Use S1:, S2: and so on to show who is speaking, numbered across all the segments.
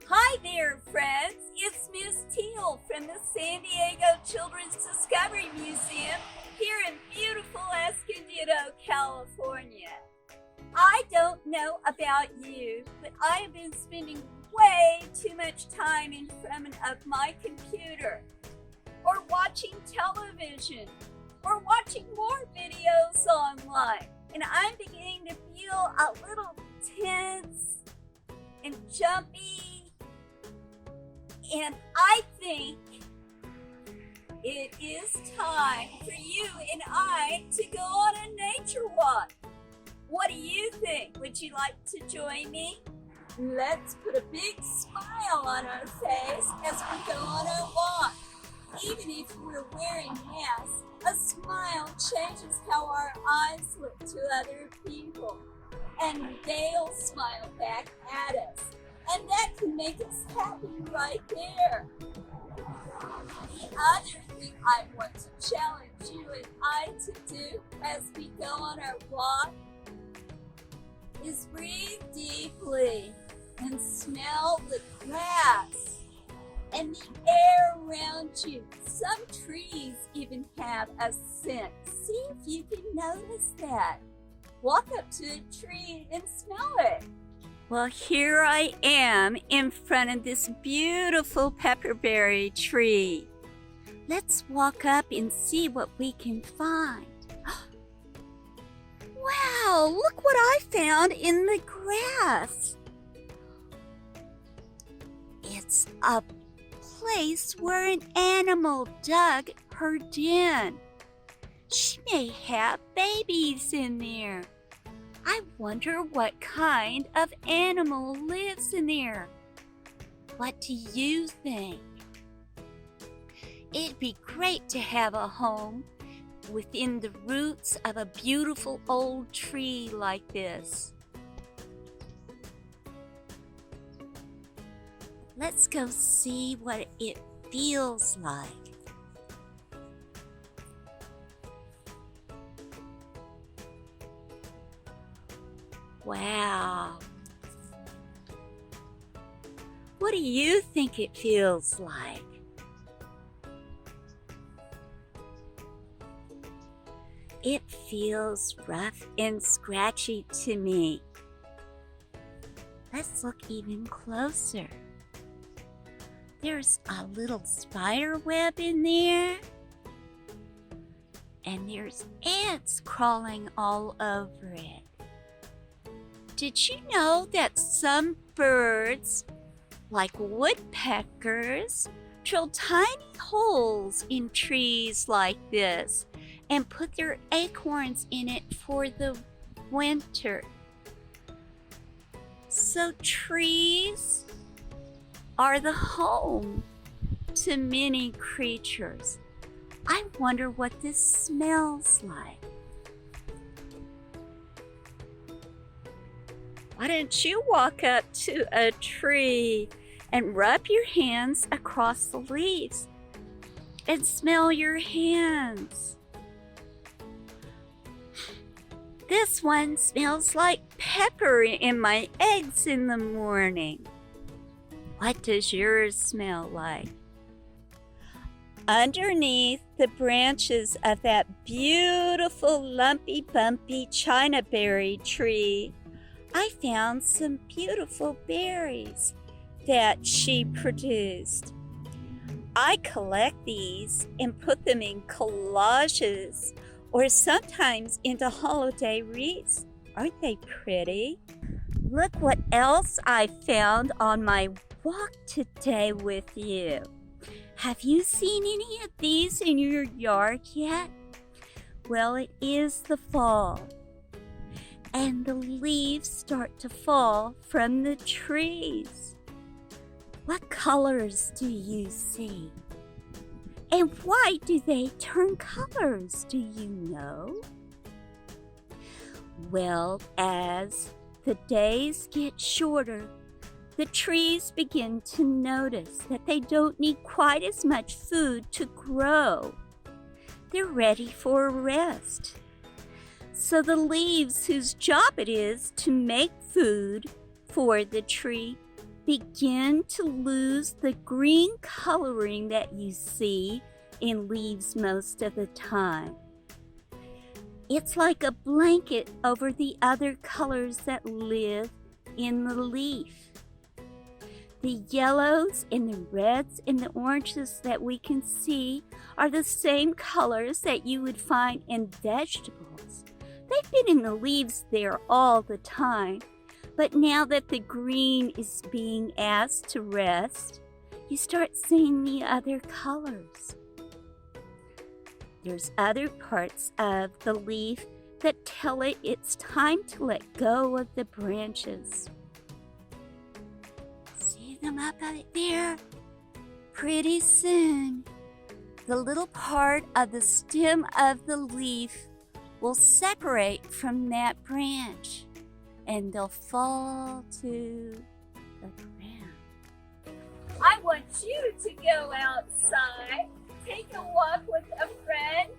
S1: Hi there, friends. It's Miss Teal from the San Diego Children's Discovery Museum here in beautiful Escondido, California. I don't know about you, but I have been spending way too much time in front of my computer, or watching television, or watching more videos online, and I'm beginning to feel a little tense and jumpy, and I think it is time for you and I to go on a nature walk. What do you think? Would you like to join me? Let's put a big smile on our face as we go on our walk. Even if we're wearing masks, a smile changes how our eyes look to other people, and they'll smile back at us, and that can make us happy right there. The other thing I want to challenge you and I to do as we go on our walk is breathe deeply and smell the grass and the air around you. Some trees even have a scent. See if you can notice that. Walk up to a tree and smell it. Well, here I am in front of this beautiful pepperberry tree. Let's walk up and see what we can find. Wow, look what I found in the grass. It's a place where an animal dug her den. She may have babies in there. I wonder what kind of animal lives in there. What do you think? It'd be great to have a home within the roots of a beautiful old tree like this. Let's go see what it feels like. Wow. What do you think it feels like? It feels rough and scratchy to me. Let's look even closer. There's a little spider web in there. And there's ants crawling all over it. Did you know that some birds, like woodpeckers, drill tiny holes in trees like this and put their acorns in it for the winter? So trees are the home to many creatures. I wonder what this smells like. Why don't you walk up to a tree and rub your hands across the leaves and smell your hands? This one smells like pepper in my eggs in the morning. What does yours smell like? Underneath the branches of that beautiful lumpy bumpy China berry tree, I found some beautiful berries that she produced. I collect these and put them in collages or sometimes into holiday wreaths. Aren't they pretty? Look what else I found on my walk today with you. Have you seen any of these in your yard yet? Well, it is the fall, and the leaves start to fall from the trees. What colors do you see? And why do they turn colors, do you know? Well, as the days get shorter, the trees begin to notice that they don't need quite as much food to grow. They're ready for a rest. So the leaves, whose job it is to make food for the tree, begin to lose the green coloring that you see in leaves most of the time. It's like a blanket over the other colors that live in the leaf. The yellows and the reds and the oranges that we can see are the same colors that you would find in vegetables. They've been in the leaves there all the time, but now that the green is being asked to rest, you start seeing the other colors. There's other parts of the leaf that tell it it's time to let go of the branches. See them up there? Pretty soon, the little part of the stem of the leaf will separate from that branch, and they'll fall to the ground. I want you to go outside, take a walk with a friend,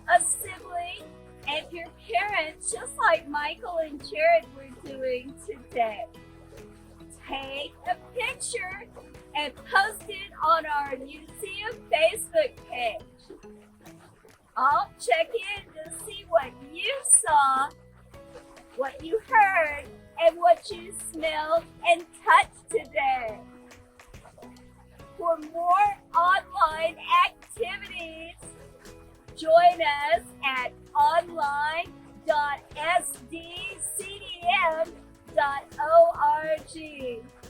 S1: a sibling, and your parents, just like Michael and Jared were doing today. Take a picture and post it on our museum Facebook page. I'll check in to see what you saw, what you heard, and what you smelled and touched today. For more online activities, join us at online.sdcdm.org.